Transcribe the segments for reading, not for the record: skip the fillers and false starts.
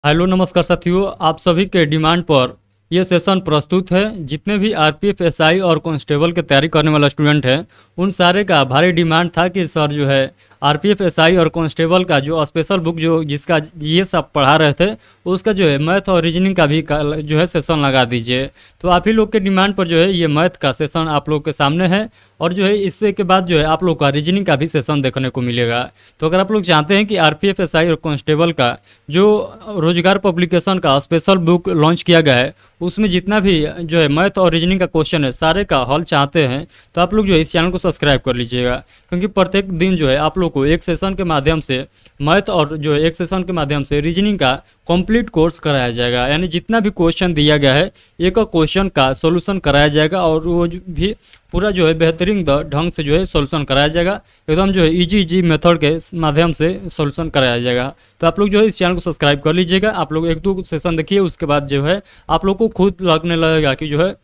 Hello नमस्कार साथियों, आप सभी के डिमांड पर ये सेशन प्रस्तुत है। जितने भी आरपीएफ एसआई और कांस्टेबल की तैयारी करने वाला स्टूडेंट है, उन सारे का भारी डिमांड था कि सर जो है आरपीएफ एसआई और कांस्टेबल का जो स्पेशल बुक जो जिसका ये सब पढ़ा रहे थे, उसका जो है मैथ और रीजनिंग का भी जो है सेशन लगा दीजिए। तो आप ही लोग के डिमांड पर जो है ये मैथ का सेशन आप लोग के सामने है, और जो है इससे के बाद जो है आप लोग का रीजनिंग का भी सेशन देखने को मिलेगा। तो अगर आप लोग चाहते हैं कि आरपीएफ एसआई और कांस्टेबल का जो रोजगार पब्लिकेशन का स्पेशल बुक लॉन्च किया गया है, उसमें जितना भी जो है मैथ और रीजनिंग का क्वेश्चन है सारे का हल चाहते हैं, तो आप लोग जो है इस चैनल को सब्सक्राइब कर लीजिएगा। क्योंकि प्रत्येक दिन जो है आप लोग को एक सेशन के माध्यम से मैथ और जो है एक सेशन के माध्यम से रीजनिंग का कंप्लीट कोर्स कराया जाएगा। यानी जितना भी क्वेश्चन दिया गया है एक क्वेश्चन का सॉल्यूशन कराया जाएगा, और वो भी पूरा जो है बेहतरीन ढंग से जो है सॉल्यूशन कराया जाएगा। एकदम जो है इजी मेथड के माध्यम से सॉल्यूशन कराया जाएगा। तो आप लोग जो है इस चैनल को सब्सक्राइब कर लीजिएगा। आप लोग एक दो सेशन देखिए, उसके बाद जो है आप लोग को खुद लगने लगेगा कि जो है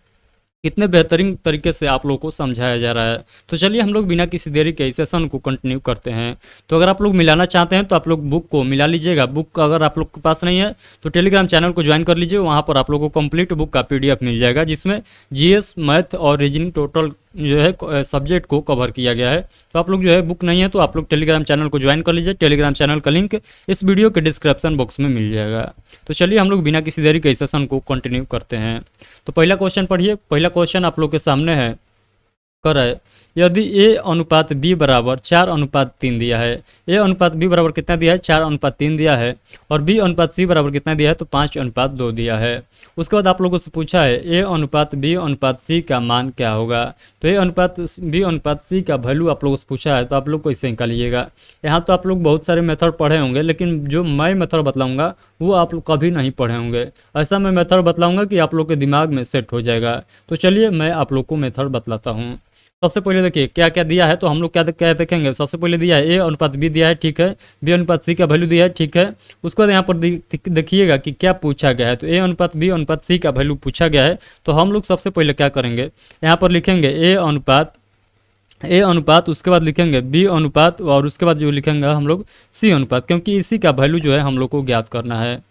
कितने बेहतरीन तरीके से आप लोग को समझाया जा रहा है। तो चलिए हम लोग बिना किसी देरी के इस सेशन को कंटिन्यू करते हैं। तो अगर आप लोग मिलाना चाहते हैं तो आप लोग बुक को मिला लीजिएगा। बुक अगर आप लोग के पास नहीं है तो टेलीग्राम चैनल को ज्वाइन कर लीजिए, वहाँ पर आप लोग को कंप्लीट बुक का पीडीएफ मिल जाएगा, जिसमें जीएस मैथ और रीजनिंग टोटल जो है सब्जेक्ट को कवर किया गया है। तो आप लोग जो है बुक नहीं है तो आप लोग टेलीग्राम चैनल को ज्वाइन कर लीजिए। टेलीग्राम चैनल का लिंक इस वीडियो के डिस्क्रिप्शन बॉक्स में मिल जाएगा। तो चलिए हम लोग बिना किसी देरी के इस सेशन को कंटिन्यू करते हैं। तो पहला क्वेश्चन पढ़िए। पहला क्वेश्चन आप लोग के सामने है, कर है यदि ए अनुपात बी बराबर 4:3 दिया है। ए अनुपात बी बराबर कितना दिया है? 4:3 दिया है। और बी अनुपात सी बराबर कितना दिया है? तो 5:2 दिया है। उसके बाद आप लोगों से पूछा है ए अनुपात बी अनुपात सी का मान क्या होगा। तो ए अनुपात बी अनुपात सी का वैल्यू आप लोगों से पूछा है, तो आप लोग को इसे निकालिएगा। यहाँ तो आप लोग बहुत सारे मेथड पढ़े होंगे, लेकिन जो मैं मेथड बतलाऊंगा वो आप लोग कभी नहीं पढ़े होंगे। ऐसा मैं मेथड बतलाऊंगा कि आप लोग के दिमाग में सेट हो जाएगा। तो चलिए मैं आप लोग को मेथड बतलाता हूँ। सबसे पहले देखिए क्या क्या दिया है, तो हम लोग क्या क्या देखेंगे। सबसे पहले दिया है ए अनुपात बी दिया है, ठीक है। बी अनुपात सी का वैल्यू दिया है, ठीक है। उसके बाद यहाँ पर देखिएगा कि क्या पूछा गया है। तो ए अनुपात बी अनुपात सी का वैल्यू पूछा गया है। तो हम लोग सबसे पहले क्या करेंगे, यहाँ पर लिखेंगे ए अनुपात, उसके बाद लिखेंगे बी अनुपात, और उसके बाद जो लिखेंगे हम लोग सी अनुपात, क्योंकि इसी का वैल्यू जो है हम लोग को ज्ञात करना है।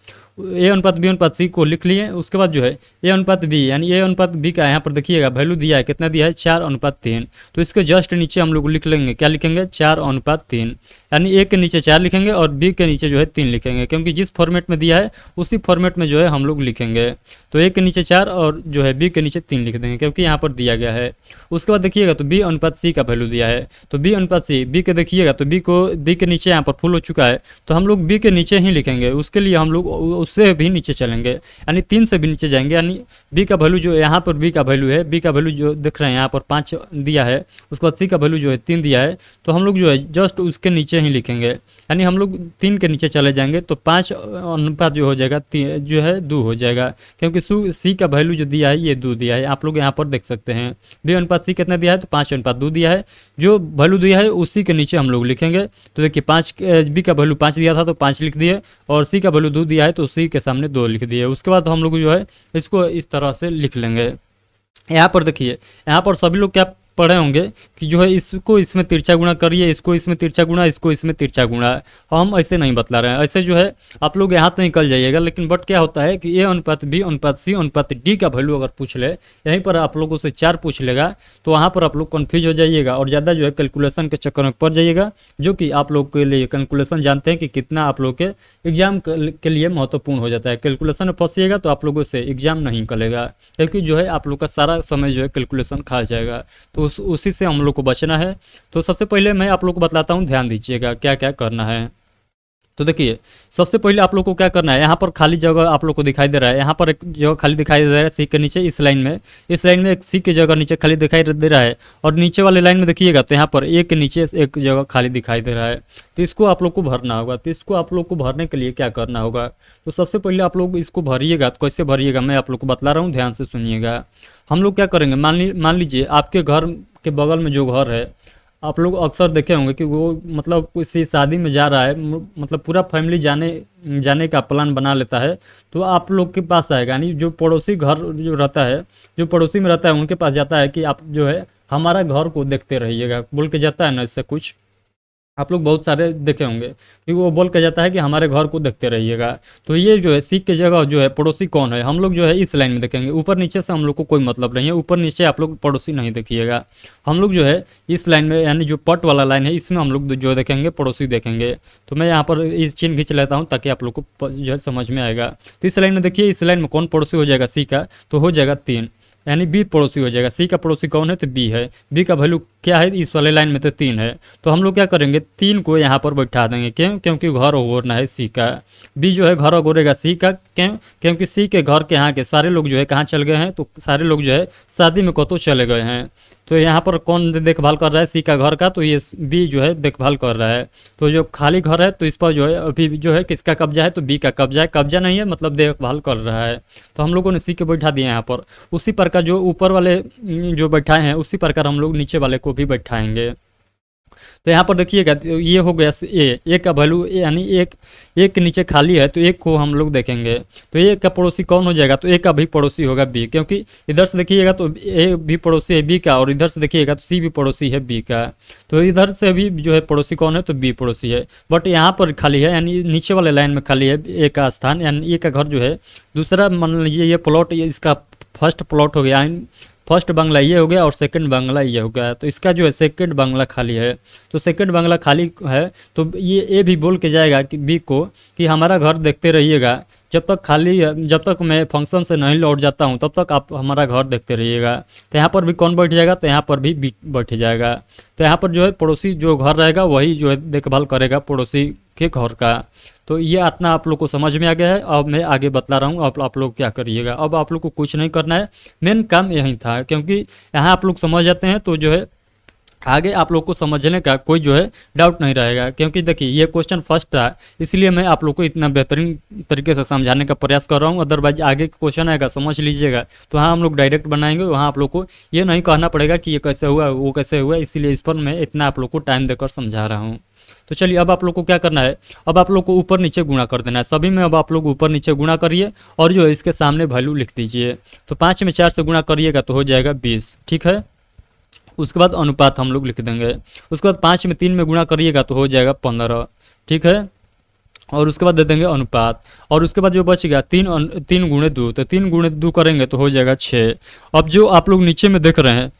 ए अनुपात बी अनुपात सी को लिख लिए। उसके बाद जो है ए अनुपात बी, यानी ए अनुपात बी का यहाँ पर देखिएगा वैल्यू दिया है, कितना दिया है? 4:3। तो इसके जस्ट नीचे हम लोग लिख लेंगे, क्या लिखेंगे? 4:3, यानी ए के नीचे 4 लिखेंगे और बी के नीचे जो है 3 लिखेंगे, क्योंकि जिस फॉर्मेट में दिया है उसी फॉर्मेट में जो है हम लोग लिखेंगे। तो ए के नीचे 4 और जो है बी के नीचे 3 लिख देंगे, क्योंकि यहाँ पर दिया गया है। उसके बाद देखिएगा तो बी अनुपात सी का वैल्यू दिया है। तो बी अनुपात सी, बी के देखिएगा तो बी के नीचे यहाँ पर फुल हो चुका है, तो हम लोग बी के नीचे ही लिखेंगे। उसके लिए हम लोग उससे भी नीचे चलेंगे, यानी 3 से भी नीचे जाएंगे। यानी बी का वैल्यू जो यहाँ पर बी का वैल्यू है, बी का वैल्यू जो देख रहे हैं यहाँ पर 5 दिया है। उसके बाद सी का वैल्यू जो है 3 दिया है, तो हम लोग जो है जस्ट उसके नीचे ही लिखेंगे, यानी हम लोग 3 के नीचे चले जाएंगे। तो 5 अनुपात जो हो जाएगा जो है 2 हो जाएगा, क्योंकि सी का वैल्यू जो दिया है ये 2 दिया है। आप लोग यहाँ पर देख सकते हैं बी अनुपात सी कितना दिया है? तो 5:2 दिया है। जो वैल्यू दिया है उसी के नीचे हम लोग लिखेंगे। तो देखिए 5 बी का वैल्यू 5 दिया था तो 5 लिख दिए, और सी का वैल्यू 2 दिया है तो सी के सामने 2 लिख दिए। उसके बाद हम लोग जो है इसको इस तरह से लिख लेंगे। यहाँ पर देखिए, यहाँ पर सभी लोग क्या पढ़े होंगे कि जो है इसको इसमें तिरछा गुणा करिए, इसको इसमें तिरछा गुणा, इसको इसमें तिरछा गुणा। हम ऐसे नहीं बतला रहे हैं, ऐसे जो है आप लोग यहाँ तो निकल जाइएगा। लेकिन बट क्या होता है कि ए अनुपात बी अनुपात सी अनुपात डी का वैल्यू अगर पूछ ले, यहीं पर आप लोगों से 4 पूछ लेगा, तो वहाँ पर आप लोग कन्फ्यूज हो जाइएगा और ज़्यादा जो है कैलकुलेशन के चक्कर में पड़ जाइएगा, जो कि आप लोग के लिए कैलकुलेशन जानते हैं कि कितना आप लोग के एग्जाम के लिए महत्वपूर्ण हो जाता है। कैलकुलेशन में फंसिएगा तो आप लोगों से एग्जाम नहीं निकलेगा, क्योंकि जो है आप लोग का सारा समय जो है कैलकुलेशन खा जाएगा। तो उसी से हम लोग को बचना है। तो सबसे पहले मैं आप लोग को बतलाता हूँ, ध्यान दीजिएगा क्या क्या करना है। तो देखिए सबसे पहले आप लोग को क्या करना है, यहाँ पर खाली जगह आप लोग को दिखाई दे रहा है, यहाँ पर एक जगह खाली दिखाई दे रहा है सी के नीचे। इस लाइन में एक सी की जगह नीचे खाली दिखाई दे रहा है, और नीचे वाले लाइन में देखिएगा तो यहाँ पर ए के नीचे एक जगह खाली दिखाई दे रहा है। तो इसको आप लोग को भरना होगा। तो इसको आप लोग को भरने के लिए क्या करना होगा, तो सबसे पहले आप लोग इसको भरिएगा। तो कैसे भरिएगा मैं आप लोग को बतला रहा हूँ, ध्यान से सुनिएगा। हम लोग क्या करेंगे, मान लीजिए आपके घर के बगल में जो घर है, आप लोग अक्सर देखे होंगे कि वो मतलब किसी शादी में जा रहा है, मतलब पूरा फैमिली जाने का प्लान बना लेता है, तो आप लोग के पास आएगा। यानी जो पड़ोसी घर जो रहता है, जो पड़ोसी में रहता है, उनके पास जाता है कि आप जो है हमारा घर को देखते रहिएगा, बोल के जाता है ना, इससे कुछ आप लोग बहुत सारे देखे होंगे कि वो बोल के जाता है कि हमारे घर को देखते रहिएगा। तो ये जो है सी के जगह जो है पड़ोसी कौन है, हम लोग जो है इस लाइन में देखेंगे। ऊपर नीचे से हम लोग को कोई मतलब नहीं है, ऊपर नीचे आप लोग पड़ोसी नहीं देखिएगा। हम लोग जो है इस लाइन में, यानी जो पट वाला लाइन है, इसमें हम लोग जो देखेंगे पड़ोसी देखेंगे। तो मैं यहाँ पर इस चिन्ह खींच लेता हूँ ताकि आप लोग को जो है समझ में आएगा। तो इस लाइन में देखिए, इस लाइन में कौन पड़ोसी हो जाएगा सी का, तो हो जाएगा 3, यानी बी पड़ोसी हो जाएगा। सी का पड़ोसी कौन है, तो बी है। बी का वैल्यू क्या है इस वाले लाइन में, तो 3 है। तो हम लोग क्या करेंगे, 3 को यहाँ पर बैठा देंगे। क्यों, क्योंकि घर ओगोरना है सी का। बी जो है घर ओगोरेगा सी का। क्यों, क्योंकि सी के घर के यहाँ के सारे लोग जो है कहाँ चल गए हैं, तो सारे लोग जो है शादी में कतो चले गए हैं। तो यहाँ पर कौन देखभाल कर रहा है सी का घर का, तो ये बी जो है देखभाल कर रहा है। तो जो खाली घर है तो इस पर जो है अभी जो है किसका कब्जा है, तो बी का कब्जा है। कब्जा नहीं है मतलब देखभाल कर रहा है। तो हम लोगों ने सी के बैठा दिया यहाँ पर। उसी प्रकार जो ऊपर वाले जो बैठाए हैं, उसी प्रकार हम लोग नीचे वाले को भी बैठाएंगे। तो यहाँ पर देखिएगा, तो ये हो गया ए का वैल्यू, यानी एक के नीचे खाली है तो एक को हम लोग देखेंगे। तो ए का पड़ोसी कौन हो जाएगा, तो ए का भी पड़ोसी होगा बी, क्योंकि इधर से देखिएगा तो ए भी पड़ोसी है बी का, और इधर से देखिएगा तो सी भी पड़ोसी है बी का। तो इधर से भी जो है पड़ोसी कौन है, तो बी पड़ोसी है। बट यहाँ पर खाली है, यानी नीचे वाले लाइन में खाली है ए का स्थान, यानी ए का घर जो है दूसरा, मान लीजिए ये प्लॉट, ये इसका फर्स्ट प्लॉट हो गया। फर्स्ट बंगला ये हो गया और सेकंड बंगला ये हो गया। तो इसका जो है सेकंड बंगला खाली है। तो सेकंड बंगला खाली है तो ये ए भी बोल के जाएगा कि बी को कि हमारा घर देखते रहिएगा, जब तक खाली है, जब तक मैं फंक्शन से नहीं लौट जाता हूँ तब तक आप हमारा घर देखते रहिएगा। तो यहाँ पर भी कौन बैठ जाएगा, तो यहाँ पर भी बी बैठ जाएगा। तो यहाँ पर जो है पड़ोसी जो घर रहेगा वही जो है देखभाल करेगा पड़ोसी के घर का। तो ये इतना आप लोग को समझ में आ गया है। अब मैं आगे बतला रहा हूँ, अब आप लोग क्या करिएगा। अब आप लोग को कुछ नहीं करना है, मेन काम यही था, क्योंकि यहाँ आप लोग समझ जाते हैं तो जो है आगे आप लोग को समझने का कोई जो है डाउट नहीं रहेगा। क्योंकि देखिए ये क्वेश्चन फर्स्ट था, इसलिए मैं आप लोग को इतना बेहतरीन तरीके से समझाने का प्रयास कर रहा हूँ। अदरवाइज आगे का क्वेश्चन आएगा समझ लीजिएगा, तो हाँ हम लोग डायरेक्ट बनाएंगे, वहाँ आप लोग को ये नहीं कहना पड़ेगा कि ये कैसे हुआ वो कैसे हुआ। इसीलिए इस पर मैं इतना आप लोग को टाइम देकर समझा रहा हूँ। तो चलिए अब आप लोग को क्या करना है, अब आप लोग को ऊपर नीचे गुणा कर देना है सभी में। अब आप लोग ऊपर नीचे गुणा करिए और जो है इसके सामने वैल्यू लिख दीजिए। तो 5 में 4 से गुणा करिएगा तो हो जाएगा 20, ठीक है। उसके बाद अनुपात हम लोग लिख देंगे। उसके बाद 5 में 3 में गुणा करिएगा तो हो जाएगा 15, ठीक है। और उसके बाद दे देंगे अनुपात। और उसके बाद जो बचेगा 3 गुणे 2, तो 3 गुणे 2 करेंगे तो हो जाएगा 6। अब जो आप लोग नीचे में देख रहे हैं,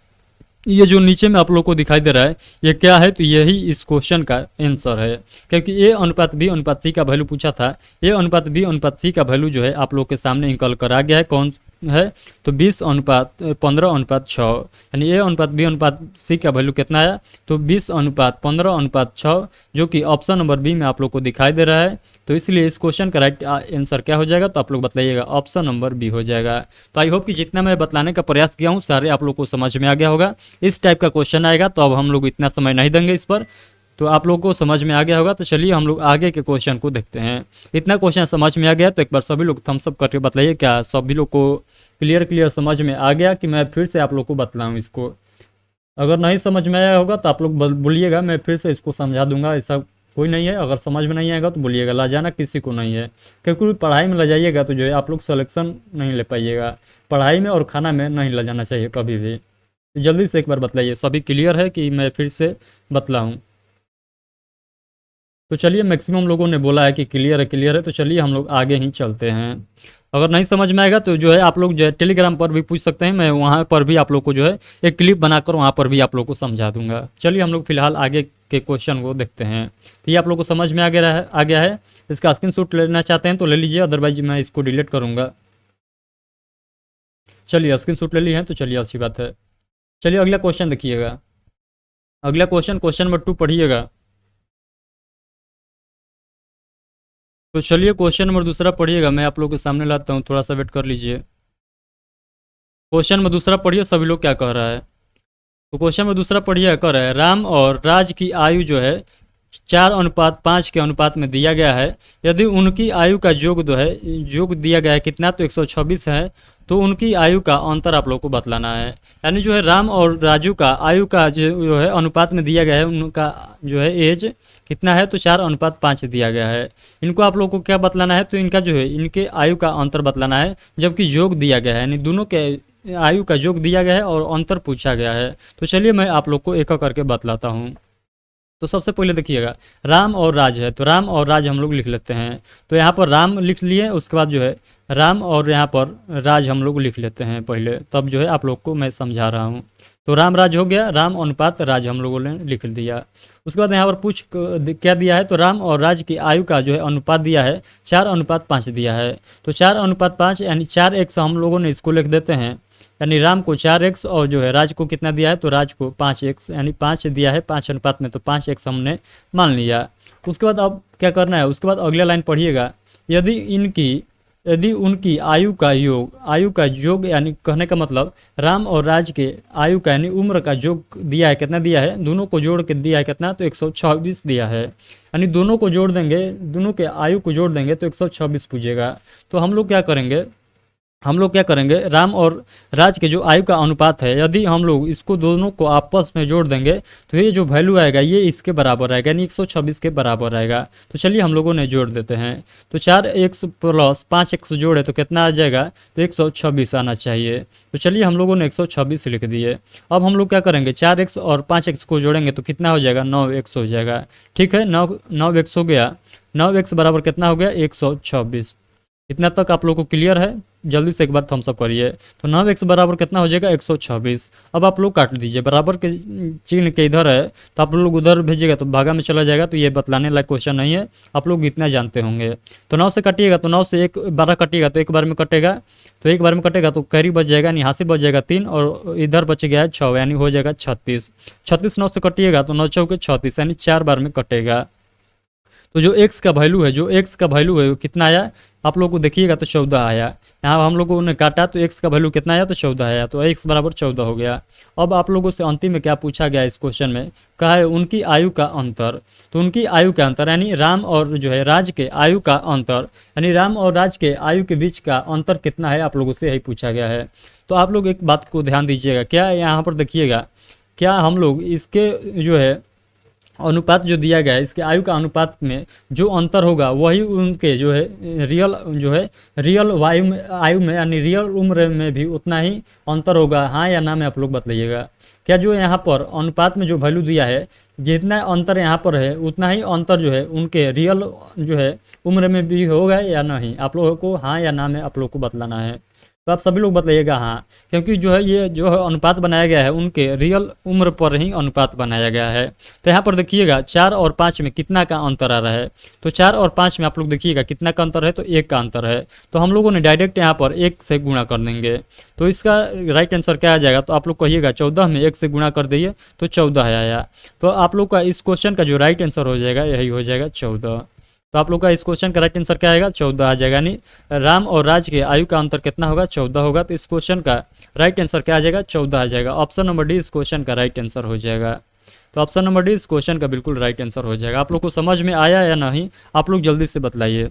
ये जो नीचे में आप लोग को दिखाई दे रहा है ये क्या है, तो यही इस क्वेश्चन का आंसर है। क्योंकि ए अनुपात बी अनुपात सी का वैल्यू पूछा था। ए अनुपात बी अनुपात सी का वैल्यू जो है आप लोग के सामने निकल कर आ गया है। कौन है, तो 20:15:6, यानी ए अनुपात बी अनुपात सी का वैल्यू कितना आया, तो 20:15:6, जो कि ऑप्शन नंबर बी में आप लोग को दिखाई दे रहा है। तो इसलिए इस क्वेश्चन का राइट आंसर क्या हो जाएगा, तो आप लोग बताइएगा, ऑप्शन नंबर बी हो जाएगा। तो आई होप कि जितना मैं बतलाने का प्रयास किया हूँ सारे आप लोग को समझ में आ गया होगा। इस टाइप का क्वेश्चन आएगा तो अब हम लोग इतना समय नहीं देंगे इस पर, तो आप लोगों को समझ में आ गया होगा। तो चलिए हम लोग आगे के क्वेश्चन को देखते हैं। इतना क्वेश्चन समझ में आ गया तो एक बार सभी लोग थम्स अप करके बताइए, क्या सभी लोग को क्लियर समझ में आ गया कि मैं फिर से आप लोग को बतलाऊँ इसको। अगर नहीं समझ में आया होगा तो आप लोग बोलिएगा, मैं फिर से इसको समझा दूंगा। ऐसा कोई नहीं है, अगर समझ में नहीं आएगा तो बोलिएगा, लाजाना किसी को नहीं है। क्योंकि पढ़ाई में लजाइएगा तो जो है आप लोग सिलेक्शन नहीं ले पाइएगा। पढ़ाई में और खाना में नहीं लजाना चाहिए कभी भी। तो जल्दी से एक बार बताइए सभी क्लियर है कि मैं फिर से बतलाऊँ। तो चलिए मैक्सिमम लोगों ने बोला है कि क्लियर है, तो चलिए हम लोग आगे ही चलते हैं। अगर नहीं समझ में आएगा तो जो है आप लोग जो है टेलीग्राम पर भी पूछ सकते हैं, मैं वहाँ पर भी आप लोग को जो है एक क्लिप बनाकर वहाँ पर भी आप लोग को समझा दूंगा। चलिए हम लोग फिलहाल आगे के क्वेश्चन को देखते हैं। तो ये आप लोग को समझ में आ गया है। इसका स्क्रीनशॉट लेना चाहते हैं तो ले लीजिए, अदरवाइज मैं इसको डिलीट करूँगा। चलिए स्क्रीनशॉट ले लिए हैं तो चलिए अच्छी बात है। चलिए अगला क्वेश्चन देखिएगा। अगला क्वेश्चन नंबर 2 पढ़िएगा। तो चलिए क्वेश्चन नंबर दूसरा पढ़िएगा, मैं आप लोग के सामने लाता हूँ, थोड़ा सा वेट कर लीजिए। क्वेश्चन नंबर दूसरा पढ़िए सभी लोग क्या कह रहा है। तो क्वेश्चन में दूसरा पढ़िए, कह रहा है राम और राज की आयु जो है 4:5 के अनुपात में दिया गया है। यदि उनकी आयु का योग जो है योग दिया गया है कितना, तो 126 है। तो उनकी आयु का अंतर आप लोग को बतलाना है। यानी जो है राम और राजू का आयु का जो है अनुपात में दिया गया है, उनका जो है एज कितना है, तो 4:5 दिया गया है। इनको आप लोग को क्या बतलाना है, तो इनका जो है इनके आयु का अंतर बतलाना है, जबकि योग दिया गया है, यानी दोनों के आयु का योग दिया गया है और अंतर पूछा गया है। तो चलिए मैं आप लोग को एक एक करके बतलाता हूँ। तो सबसे पहले देखिएगा राम और राज है, तो राम और राज हम लोग लिख लेते हैं। तो यहाँ पर राम लिख लिए, उसके बाद जो है राम और यहाँ पर राज हम लोग लिख लेते हैं पहले, तब जो है आप लोग को मैं समझा रहा हूँ। तो राम राज हो गया, राम अनुपात राज हम लोगों ने लिख दिया। उसके बाद यहाँ पर क्या दिया है, तो राम और राज की आयु का जो है अनुपात दिया है 4:5 दिया है। तो 4:5 यानी 4x हम लोगों ने इसको लिख देते हैं, यानी राम को 4x और जो है राज को कितना दिया है, तो राज को 5x यानी 5 दिया है 5 अनुपात में, तो 5x हमने मान लिया। उसके बाद अब क्या करना है, उसके बाद अगला लाइन पढ़िएगा, यदि उनकी आयु का योग यानी कहने का मतलब राम और राज के आयु का यानी उम्र का योग दिया है, कितना दिया है, दोनों को जोड़ के दिया है कितना, तो 126 दिया है। यानी दोनों को जोड़ देंगे, दोनों के आयु को जोड़ देंगे तो 126 पूछेगा। तो हम लोग क्या करेंगे, राम और राज के जो आयु का अनुपात है, यदि हम लोग इसको दोनों को आपस में जोड़ देंगे तो ये जो वैल्यू आएगा ये इसके बराबर आएगा, यानी 126 के बराबर आएगा। तो चलिए हम लोगों ने जोड़ देते हैं। तो 4x + 5x जोड़े तो कितना आ जाएगा, तो 126 आना चाहिए। तो चलिए हम लोगों ने 126 लिख दिए। अब हम लोग क्या करेंगे, 4x और 5x को जोड़ेंगे तो कितना हो जाएगा, 9x हो जाएगा। ठीक है, 9x हो गया। 9x बराबर कितना हो गया, 126। इतना तक आप लोग को क्लियर है? जल्दी से एक बार थम्स अप करिए। तो 9x बराबर कितना हो जाएगा, 126। अब आप लोग काट दीजिए, बराबर के चिन्ह के इधर है तो आप लोग उधर भेजिएगा तो भागा में चला जाएगा, तो ये बतलाने लायक क्वेश्चन नहीं है, आप लोग इतना जानते होंगे। तो 9 से काटिएगा तो 9 से 12 कटिएगा तो एक बार में कटेगा, तो एक बार में कटेगा तो कैरी बच जाएगा, यानी यहाँ से बच जाएगा 3 और इधर बच गया है 6, यानी हो जाएगा 36। 36 9 से कटिएगा तो 9 चौके 36, यानी 4 बार में कटेगा। तो जो x का वैल्यू है वो कितना आया, आप लोग को देखिएगा तो 14 आया। यहाँ हम लोगों ने काटा तो x का वैल्यू कितना आया, तो 14 आया, तो x बराबर 14 हो गया। अब आप लोगों से अंतिम में क्या पूछा गया इस क्वेश्चन में, कहा है उनकी आयु का अंतर। तो उनकी आयु का अंतर यानी राम और जो है राज के आयु का अंतर, यानी राम और राज के आयु के बीच का अंतर कितना है, आप लोगों से यही पूछा गया है। तो आप लोग एक बात को ध्यान दीजिएगा, क्या यहाँ पर देखिएगा, क्या हम लोग इसके जो है अनुपात जो दिया गया है, इसके आयु का अनुपात में जो अंतर होगा वही उनके जो है रियल आयु में यानी रियल उम्र में भी उतना ही अंतर होगा, हाँ या ना में आप लोग बताइएगा। क्या जो यहाँ पर अनुपात में जो वैल्यू दिया है, जितना अंतर यहाँ पर है उतना ही अंतर जो है उनके रियल जो है उम्र में भी होगा या नहीं, आप लोगों को हाँ या ना में आप लोग को बतलाना है। तो आप सभी लोग बताइएगा हाँ, क्योंकि जो है ये जो है अनुपात बनाया गया है उनके रियल उम्र पर ही अनुपात बनाया गया है। तो यहाँ पर देखिएगा 4 और 5 में कितना का अंतर आ रहा है, तो 4 और 5 में आप लोग देखिएगा कितना का अंतर है, तो 1 का अंतर है। तो हम लोगों ने डायरेक्ट यहाँ पर 1 से गुणा कर देंगे, तो इसका राइट आंसर क्या आ जाएगा, तो आप लोग कहिएगा 14 में 1 से गुणा कर दिए तो 14 आया। तो आप लोग का इस क्वेश्चन का जो राइट आंसर हो जाएगा यही हो जाएगा 14। तो आप लोग का इस क्वेश्चन का राइट आंसर क्या आएगा, 14 आ जाएगा, यानी राम और राज के आयु का अंतर कितना होगा, 14 होगा। तो इस क्वेश्चन का राइट आंसर क्या आ जाएगा, 14 आ जाएगा। ऑप्शन नंबर डी इस क्वेश्चन का राइट आंसर हो जाएगा। तो ऑप्शन नंबर डी इस क्वेश्चन का बिल्कुल राइट आंसर हो जाएगा। आप लोग को समझ में आया या नहीं, आप लोग जल्दी से बतलाइए।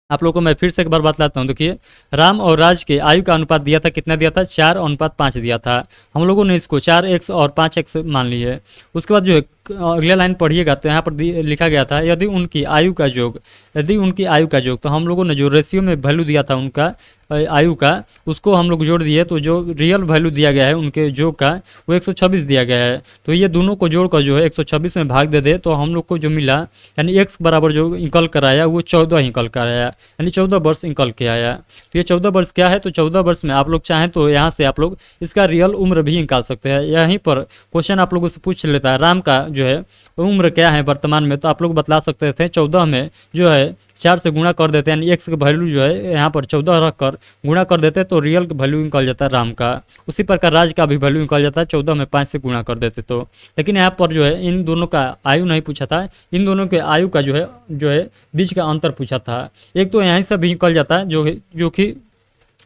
आप लोग को मैं फिर से एक बार बतलाता हूँ। देखिए राम और राज के आयु का अनुपात दिया था, कितना दिया था, 4:5 दिया था। हम लोगों ने इसको 4x और 5x मान ली है। उसके बाद जो है अगले लाइन पढ़िएगा तो यहाँ पर लिखा गया था यदि उनकी आयु का योग, तो हम लोगों ने जो रेशियो में वैल्यू दिया था उनका आयु का, उसको हम लोग जोड़ दिए, तो जो रियल वैल्यू दिया गया है उनके योग का वो 126 दिया गया है। तो ये दोनों को जोड़कर जो है 126 में भाग दे दे तो हम लोग को जो मिला, यानी x बराबर जो निकल कर आया वो 14 निकल कर आया, यानी 14 वर्ष निकल के आया। तो ये 14 वर्ष क्या है, तो 14 वर्ष में आप लोग चाहें तो यहाँ से आप लोग इसका रियल उम्र भी निकाल सकते हैं। यहीं पर क्वेश्चन आप लोगों से पूछ लेता है राम का जो है उम्र क्या है वर्तमान में, तो आप लोग बतला सकते थे 14 में जो है 4 से गुणा कर देते हैं, यानी x का वैल्यू जो है यहाँ पर 14 रख कर गुणा कर देते तो रियल वैल्यू निकल जाता है राम का। उसी प्रकार राज का भी वैल्यू निकल जाता है, 14 में 5 से गुणा कर देते तो। लेकिन यहाँ पर जो है इन दोनों का आयु नहीं पूछा था, इन दोनों के आयु का जो है बीच का अंतर पूछा था। एक तो यहीं से भी निकल जाता है जो कि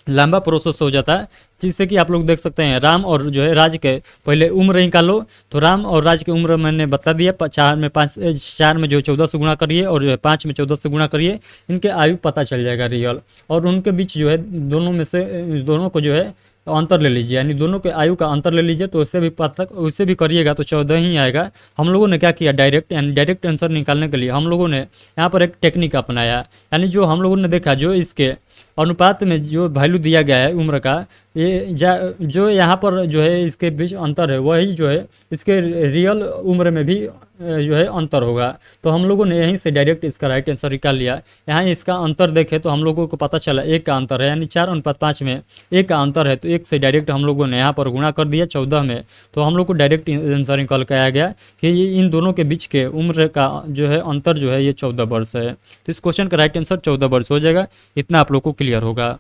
लंबा प्रोसेस हो जाता है, जिससे कि आप लोग देख सकते हैं राम और जो है राज के पहले उम्र निकालो। तो राम और राज की उम्र मैंने बता दिया, 4 में जो 14 से गुणा करिए और जो है 5 में 14 से गुणा करिए, इनके आयु पता चल जाएगा रियल। और उनके बीच जो है दोनों को जो है अंतर ले लीजिए, यानी दोनों के आयु का अंतर ले लीजिए, तो उससे भी करिएगा तो 14 ही आएगा। हम लोगों ने क्या किया, डायरेक्ट आंसर निकालने के लिए हम लोगों ने यहाँ पर एक टेक्निक अपनाया, यानी जो हम लोगों ने देखा जो इसके अनुपात में जो वैल्यू दिया गया है उम्र का, जो यहाँ पर जो है इसके बीच अंतर है वही जो है इसके रियल उम्र में भी जो है अंतर होगा। तो हम लोगों ने यहीं से डायरेक्ट इसका राइट आंसर निकाल लिया। यहाँ इसका अंतर देखें तो हम लोगों को पता चला 1 का अंतर है, यानी 4:5 में 1 का अंतर है, तो 1 से डायरेक्ट हम लोगों ने यहाँ पर गुणा कर दिया 14 में। तो हम लोग को डायरेक्ट आंसर निकल के आ गया कि ये इन दोनों के बीच के उम्र का जो है अंतर जो है ये 14 वर्ष है। तो इस क्वेश्चन का राइट आंसर 14 वर्ष हो जाएगा। इतना आप लोग को क्लियर होगा।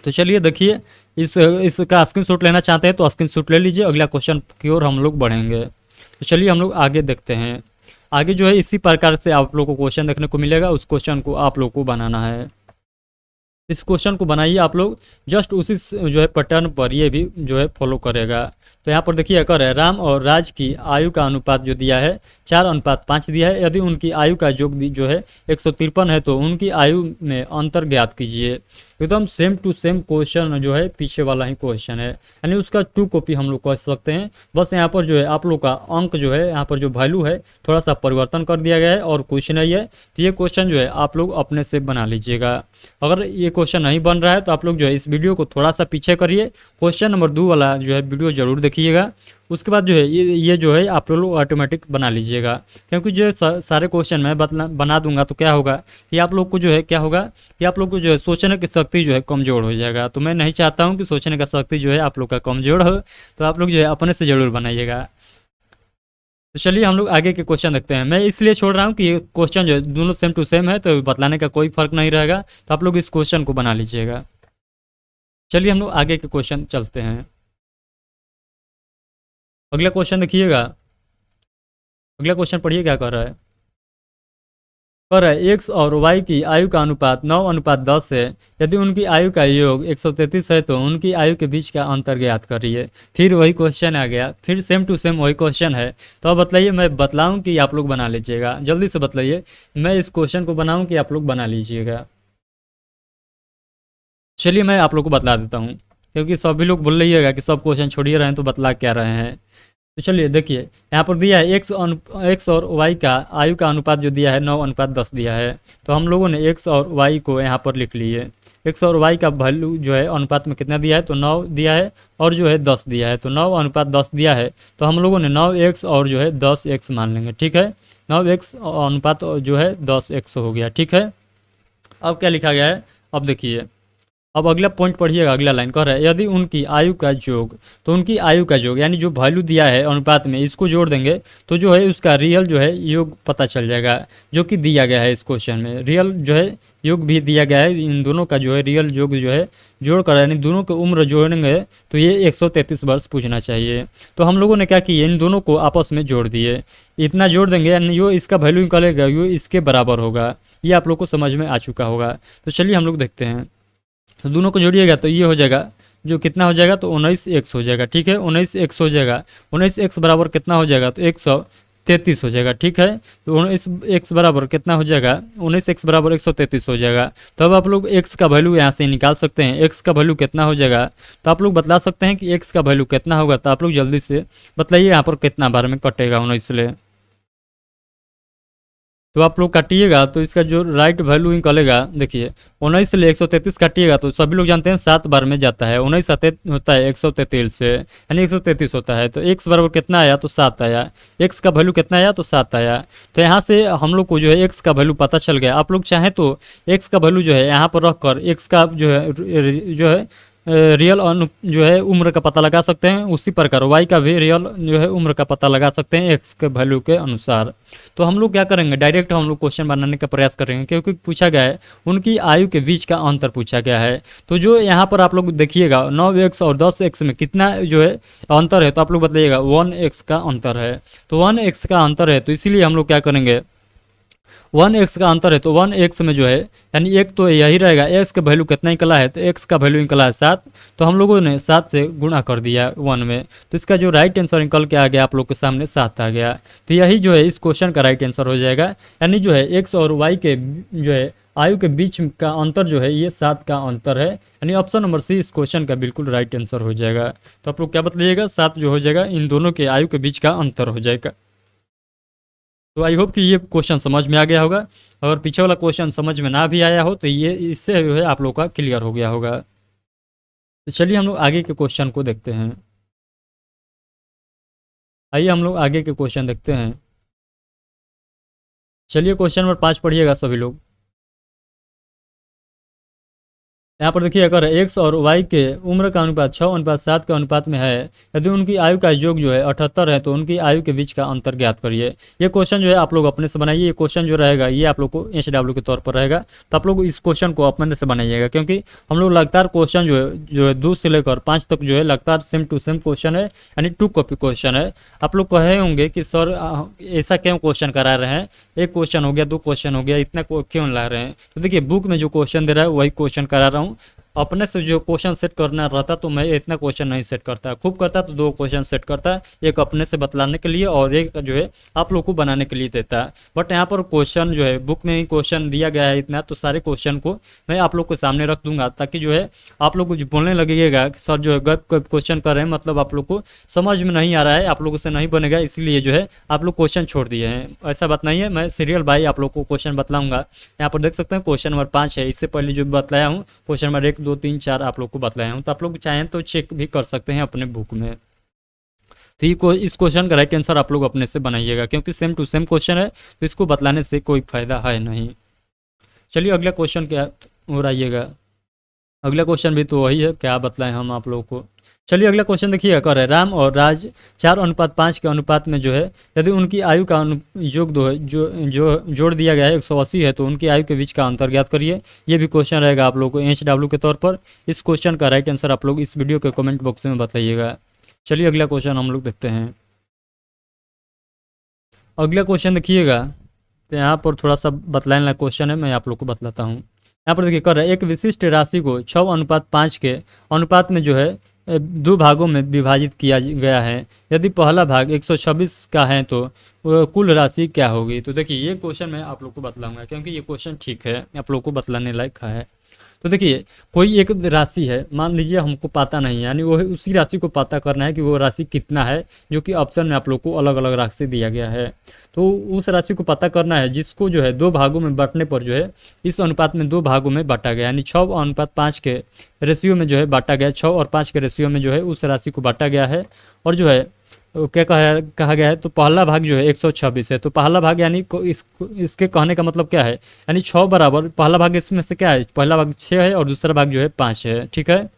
तो चलिए देखिए, इसका स्क्रीनशॉट लेना चाहते हैं तो स्क्रीनशॉट ले लीजिए, अगला क्वेश्चन की ओर हम लोग बढ़ेंगे। तो चलिए हम लोग आगे देखते हैं। आगे जो है इसी प्रकार से आप लोग को क्वेश्चन देखने को मिलेगा, उस क्वेश्चन को आप लोग को बनाना है। इस क्वेश्चन को बनाइए आप लोग, जस्ट उसी जो है पैटर्न पर ये भी जो है फॉलो करेगा। तो यहाँ पर देखिए कर है, राम और राज की आयु का अनुपात जो दिया है 4:5 दिया है। यदि उनकी आयु का योग जो है 153 है तो उनकी आयु में अंतर ज्ञात कीजिए। एकदम सेम टू सेम क्वेश्चन जो है पीछे वाला ही क्वेश्चन है, यानी उसका 2 कॉपी हम लोग कर सकते हैं। बस यहाँ पर जो है आप लोग का अंक जो है यहाँ पर जो वैल्यू है थोड़ा सा परिवर्तन कर दिया गया है और कुछ नहीं है। तो ये क्वेश्चन जो है आप लोग अपने से बना लीजिएगा। अगर ये क्वेश्चन नहीं बन रहा है तो आप लोग जो है इस वीडियो को थोड़ा सा पीछे करिए, क्वेश्चन नंबर 2 वाला जो है वीडियो जरूर देखिएगा। उसके बाद जो है ये जो है आप लोग ऑटोमेटिक बना लीजिएगा, क्योंकि जो सारे क्वेश्चन मैं बना दूंगा तो क्या होगा कि आप लोग को जो है क्या होगा कि आप लोग को जो है सोचने की शक्ति जो है कमज़ोर हो जाएगा। तो मैं नहीं चाहता हूँ कि सोचने का शक्ति जो है आप लोग का कमज़ोर हो, तो आप लोग जो है अपने से ज़रूर बनाइएगा। तो चलिए हम लोग आगे के क्वेश्चन देखते हैं। मैं इसलिए छोड़ रहा हूँ कि ये क्वेश्चन जो है दोनों सेम टू सेम है, तो बतलाने का कोई फर्क नहीं रहेगा। तो आप लोग इस क्वेश्चन को बना लीजिएगा। चलिए हम लोग आगे के क्वेश्चन चलते हैं। अगला क्वेश्चन देखिएगा, अगला क्वेश्चन पढ़िए क्या कर रहा है। कर है एक्स और वाई की आयु का अनुपात 9:10 है। यदि उनकी आयु का योग 133 है तो उनकी आयु के बीच का अंतर ज्ञात करिए। फिर वही क्वेश्चन आ गया, फिर सेम टू सेम वही क्वेश्चन है। तो अब बतलाइए, मैं बतलाऊं कि आप लोग बना लीजिएगा? जल्दी से बतलाइए, मैं इस क्वेश्चन को बनाऊं कि आप लोग बना लीजिएगा? चलिए मैं आप लोग को बतला देता हूँ, क्योंकि सभी लोग बोल रहिएगा कि सब क्वेश्चन छोड़िए रहे हैं तो बतला क्या रहे हैं। तो चलिए देखिए, यहाँ पर दिया है एक्स और वाई का आयु का अनुपात जो दिया है 9:10 दिया है। तो हम लोगों ने एक्स और वाई को यहाँ पर लिख लिए। एक्स और वाई का वैल्यू जो है अनुपात में कितना दिया है, तो 9 दिया है और जो है 10 दिया है। तो 9:10 दिया है, तो हम लोगों ने 9x और जो है 10x मान लेंगे। ठीक है, 9x अनुपात जो है 10x हो गया। ठीक है, अब क्या लिखा गया है, अब देखिए, अब अगला पॉइंट पढ़िएगा। अगला लाइन कह रहा है यदि उनकी आयु का योग, तो उनकी आयु का योग यानी जो वैल्यू दिया है अनुपात में, इसको जोड़ देंगे तो जो है उसका रियल जो है योग पता चल जाएगा, जो कि दिया गया है इस क्वेश्चन में। रियल जो है योग भी दिया गया है, इन दोनों का जो है रियल योग जो है जोड़ कर, यानी दोनों की उम्र जोड़ेंगे तो ये 133 वर्ष पूछना चाहिए। तो हम लोगों ने क्या किया, इन दोनों को आपस में जोड़ दिए। इतना जोड़ देंगे यानी जो इसका वैल्यू निकलेगा वो इसके बराबर होगा। ये आप लोग को समझ में आ चुका होगा। तो चलिए हम लोग देखते हैं। तो दोनों को जोड़िएगा तो ये हो जाएगा, जो कितना हो जाएगा, तो 19x हो जाएगा। ठीक है, 19x हो जाएगा। 19x बराबर कितना हो जाएगा, तो 133 हो जाएगा। ठीक है, तो 19x बराबर कितना हो जाएगा, 19x बराबर 133 हो जाएगा। तो अब आप लोग x का वैल्यू यहाँ से निकाल सकते हैं। x का वैल्यू कितना हो जाएगा, तो आप लोग बतला सकते हैं कि x का वैल्यू कितना होगा। तो आप लोग जल्दी से बतलाइए यहाँ पर कितना बार में कटेगा 19 ले। तो आप लोग काटिएगा तो इसका जो राइट वैल्यू निकलेगा, देखिए 19 से 133 काटिएगा तो सभी लोग जानते हैं 7 बार में जाता है। 19 7 होता है 133 से, यानी 133 होता है। तो x बराबर कितना आया, तो 7 आया। x का वैल्यू कितना आया, तो 7 आया। तो यहाँ से हम लोग को जो है x का वैल्यू पता चल गया। आप लोग चाहें तो x का वैल्यू जो है यहाँ पर रख कर x का जो है रियल जो है उम्र का पता लगा सकते हैं। उसी प्रकार y का भी रियल जो है उम्र का पता लगा सकते हैं x के वैल्यू के अनुसार। तो हम लोग क्या करेंगे, डायरेक्ट हम लोग क्वेश्चन बनाने का प्रयास करेंगे, क्योंकि पूछा गया है उनकी आयु के बीच का अंतर पूछा गया है। तो जो यहाँ पर आप लोग देखिएगा 9x और 10x में कितना जो है अंतर है, तो आप लोग बताइएगा 1x का अंतर है। तो 1x का अंतर है, तो इसीलिए हम लोग क्या करेंगे, 1x का अंतर है तो 1x में जो है यानी एक तो यही रहेगा। x का वैल्यू कितना निकला है, तो x का वैल्यू निकला है 7। तो हम लोगों ने 7 से गुणा कर दिया 1 में, तो इसका जो राइट आंसर निकल के आ गया आप लोग के सामने 7 आ गया। तो यही जो है इस क्वेश्चन का राइट आंसर हो जाएगा। यानी जो है x और y के जो है आयु के बीच का अंतर जो है ये 7 का अंतर है। यानी ऑप्शन नंबर सी इस क्वेश्चन का बिल्कुल राइट आंसर हो जाएगा। तो आप लोग क्या बतलाइएगा, 7 जो हो जाएगा इन दोनों के आयु के बीच का अंतर हो जाएगा। तो आई होप कि ये क्वेश्चन समझ में आ गया होगा। अगर पीछे वाला क्वेश्चन समझ में ना भी आया हो तो ये इससे जो है आप लोग का क्लियर हो गया होगा। तो चलिए हम लोग आगे के क्वेश्चन को देखते हैं। आइए हम लोग आगे के क्वेश्चन देखते हैं। चलिए क्वेश्चन नंबर 5 पढ़िएगा सभी लोग। यहाँ पर देखिए, अगर एक्स और वाई के उम्र का अनुपात 6:7 के अनुपात में है, यदि उनकी आयु का योग जो है 78 है, तो उनकी आयु के बीच का अंतर ज्ञात करिए। ये क्वेश्चन जो है आप लोग अपने से बनाइए। ये क्वेश्चन जो रहेगा ये आप लोग को HW के तौर पर रहेगा, तो आप लोग इस क्वेश्चन को अपने से बनाइएगा, क्योंकि हम लोग लगातार क्वेश्चन जो है 2 से लेकर 5 तक जो है लगातार सेम टू सेम क्वेश्चन है, यानी 2 कॉपी क्वेश्चन है। आप लोग कहे होंगे कि सर ऐसा क्यों क्वेश्चन करा रहे हैं, एक क्वेश्चन हो गया, 2 क्वेश्चन हो गया, इतना क्यों ला रहे हैं। तो देखिए, बुक में जो क्वेश्चन दे रहा है वही क्वेश्चन करा रहा हूँ। अपने से जो क्वेश्चन सेट करना रहता तो मैं इतना क्वेश्चन नहीं सेट करता, खूब करता तो 2 क्वेश्चन सेट करता, एक अपने से बतलाने के लिए और एक जो है आप लोग को बनाने के लिए देता। बट यहाँ पर क्वेश्चन जो है बुक में ही क्वेश्चन दिया गया है इतना, तो सारे क्वेश्चन को मैं आप लोग के सामने रख दूंगा, ताकि जो है आप लोग को बोलने लगेगा कि सर जो है गप क्वेश्चन कर रहे हैं, मतलब आप लोग को समझ में नहीं आ रहा है, आप लोगों से नहीं बनेगा, इसीलिए जो है आप लोग क्वेश्चन छोड़ दिए हैं। ऐसा बात नहीं है, मैं सीरियल बाई आप लोग को क्वेश्चन बतलाऊंगा। यहाँ पर देख सकते हैं क्वेश्चन नंबर 5 है, इससे पहले जो बतलाया हूँ क्वेश्चन नंबर 1, 2, 3, 4 आप लोग को बतलाया हूँ, तो आप लोग चाहें तो चेक भी कर सकते हैं अपने बुक में। तो ये इस क्वेश्चन का राइट आंसर आप लोग अपने से बनाइएगा, क्योंकि सेम टू सेम क्वेश्चन है, तो इसको बतलाने से कोई फायदा है नहीं। चलिए अगला क्वेश्चन क्या हो आइएगा। अगला क्वेश्चन भी तो वही है, क्या बतलाएं हम आप लोगों को। चलिए अगला क्वेश्चन देखिए, कर है राम और राज 4:5 के अनुपात में जो है, यदि उनकी आयु का योग दो है जो जोड़ दिया गया है 180 है, तो उनकी आयु के बीच का अंतर ज्ञात करिए। ये भी क्वेश्चन रहेगा आप लोग को HW के तौर पर। इस क्वेश्चन का राइट आंसर आप लोग इस वीडियो के कमेंट बॉक्स में बताइएगा। चलिए अगला क्वेश्चन हम लोग देखते हैं। अगला क्वेश्चन देखिएगा, तो यहाँ पर थोड़ा सा बतलाने वाला क्वेश्चन है, मैं आप लोग को बतलाता हूँ। यहाँ पर देखिए, कर रहा है एक विशिष्ट राशि को 6:5 के अनुपात में जो है 2 भागों में विभाजित किया गया है। यदि पहला भाग 126 का है, तो कुल राशि क्या होगी। तो देखिए, ये क्वेश्चन मैं आप लोग को बतलाऊंगा, क्योंकि ये क्वेश्चन ठीक है, आप लोग को बतलाने लायक है। तो देखिए, कोई एक राशि है, मान लीजिए हमको पता नहीं है, यानी वो उसी राशि को पता करना है कि वो राशि कितना है, जो कि ऑप्शन में आप लोग को अलग अलग राशि दिया गया है। तो उस राशि को पता करना है, जिसको जो है 2 भागों में बांटने पर जो है इस अनुपात में 2 भागों में बांटा गया, यानी 6:5 के रेशियो में जो है बांटा गया, 6 और 5 के रेशियो में जो है उस राशि को बांटा गया है। और जो है क्या कहा गया है, तो पहला भाग जो है 126 है, तो पहला भाग यानी इसके कहने का मतलब क्या है, यानी 6 बराबर पहला भाग इसमें से क्या है, पहला भाग 6 है और दूसरा भाग जो है 5 है, ठीक है।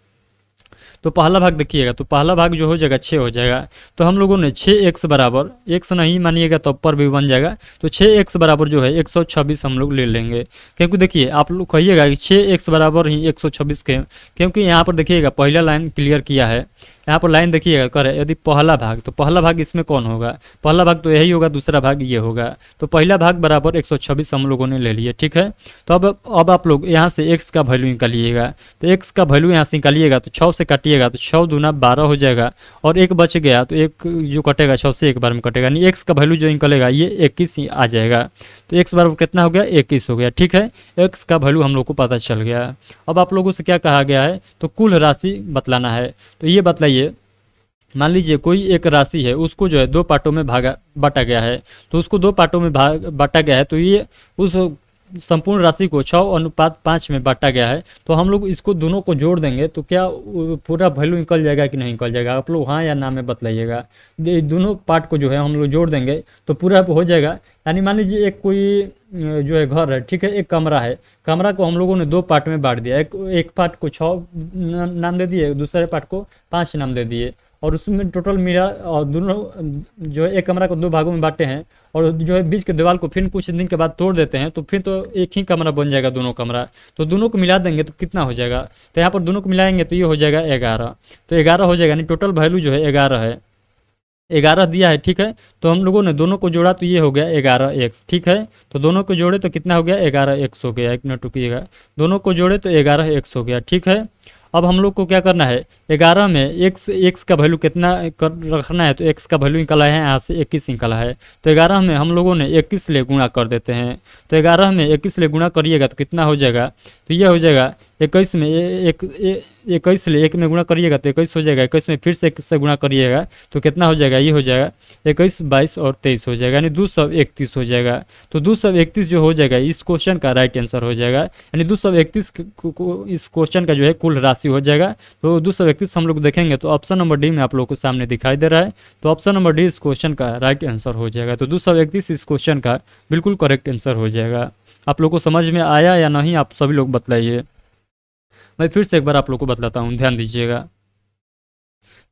तो पहला भाग देखिएगा, तो पहला भाग जो हो जाएगा 6 हो जाएगा। तो हम लोगों ने 6x बराबर, x नहीं मानिएगा तो ऊपर भी बन जाएगा, तो 6x बराबर जो है 126 हम लोग ले लेंगे। क्योंकि देखिए, आप लोग कहिएगा कि 6x बराबर ही 126 के, क्योंकि यहाँ पर देखिएगा पहला लाइन क्लियर किया है। यहाँ पर लाइन देखिएगा, करे यदि पहला भाग, तो पहला भाग इसमें कौन होगा, पहला भाग तो यही होगा, दूसरा भाग ये होगा। तो पहला भाग बराबर 126 हम लोगों ने ले लिए, ठीक है। तो अब आप लोग यहाँ से x का वैल्यू निकालिएगा, तो x का वैल्यू यहाँ से निकालिएगा, तो 6 से काटिएगा तो 6 दूना 12 हो जाएगा, और 1 बच गया, तो 1 जो कटेगा 6 से एक बार में कटेगा, यानी x का वैल्यू जो निकलेगा ये 21 ही आ जाएगा। तो x बराबर कितना हो गया, 21 हो गया, ठीक है। x का वैल्यू हम लोग को पता चल गया। अब आप लोगों से क्या कहा गया है, तो कुल राशि बतलाना है। तो ये बतलाइए, मान लीजिए कोई एक राशि है, उसको जो है 2 पार्टों में बांटा गया है, तो उसको 2 पार्टों में बांटा गया है, तो ये उस संपूर्ण राशि को 6:5 में बांटा गया है। तो हम लोग इसको दोनों को जोड़ देंगे, तो क्या पूरा वैल्यू निकल जाएगा कि नहीं निकल जाएगा, आप लोग हाँ या ना में बतलाइएगा। दोनों पार्ट को जो है हम लोग जोड़ देंगे तो पूरा हो जाएगा। यानी मान लीजिए एक कोई जो है घर है, ठीक है, एक कमरा है, कमरा को हम लोगों ने 2 पार्ट में बांट दिया, एक पार्ट को 6 नाम दे दिए, दूसरे पार्ट को 5 नाम दे दिए, और उसमें टोटल मिला, और दोनों जो है एक कमरा को 2 भागों में बांटे हैं, और जो है बीच के दीवार को फिर कुछ दिन के बाद तोड़ देते हैं, तो फिर तो एक ही कमरा बन जाएगा दोनों कमरा। तो दोनों को मिला देंगे तो कितना हो जाएगा, तो यहाँ पर दोनों को मिलाएंगे तो ये हो जाएगा 11। तो 11 हो जाएगा, यानी टोटल वैल्यू जो है 11 है, 11 दिया है, ठीक है। तो हम लोगों ने दोनों को जोड़ा तो ये हो गया 11x, ठीक है। तो दोनों को जोड़े तो कितना हो गया, 11x हो गया, एक मिनट रुकिएगा, दोनों को जोड़े तो 11x हो गया, ठीक है। अब हम लोग को क्या करना है, 11 में x का वैल्यू कितना रखना है, तो x का वैल्यू निकला है यहाँ से 21 निकला है, तो 11 में हम लोगों ने 21 ले गुणा कर देते हैं। तो 11 में 21 ले गुणा करिएगा तो कितना हो जाएगा, तो ये हो जाएगा 21 में एक 21 से 1 में गुणा करिएगा तो 21 हो जाएगा, 21 में फिर से 1 से गुणा करिएगा तो कितना हो जाएगा, ये हो जाएगा 21, 22 और 23 हो जाएगा, यानी 231 हो जाएगा। तो 231 जो हो जाएगा इस क्वेश्चन का राइट आंसर हो जाएगा, यानी 231 इस क्वेश्चन का जो है कुल राशि हो जाएगा। तो 231 हम लोग देखेंगे तो ऑप्शन नंबर डी में आप लोग को सामने दिखाई दे रहा है, तो ऑप्शन नंबर डी इस क्वेश्चन का राइट आंसर हो जाएगा। तो 231 इस क्वेश्चन का बिल्कुल करेक्ट आंसर हो जाएगा। आप लोग को समझ में आया या नहीं, आप सभी लोग बतलाइए। मैं फिर से एक बार आप लोग को बतलाता हूँ, ध्यान दीजिएगा।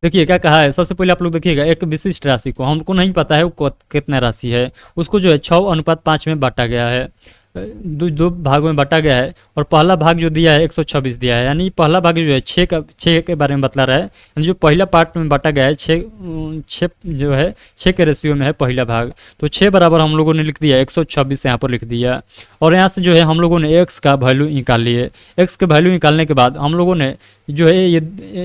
देखिए क्या कहा है, सबसे पहले आप लोग देखिएगा, एक विशिष्ट राशि को हमको नहीं पता है वो कितना राशि है, उसको जो है 6:5 में बांटा गया है, दो भागों में बांटा गया है, और पहला भाग जो दिया है 126 दिया है, यानी पहला भाग जो है 6 के बारे में बतला रहा है, यानी जो पहला पार्ट में बांटा गया है 6 जो है 6 के रेशियो में है पहला भाग। तो 6 बराबर हम लोगों ने लिख दिया 126 यहाँ पर लिख दिया, और यहाँ से जो है हम लोगों ने x का वैल्यू निकाल लिए। x के वैल्यू निकालने के बाद हम लोगों ने जो है ये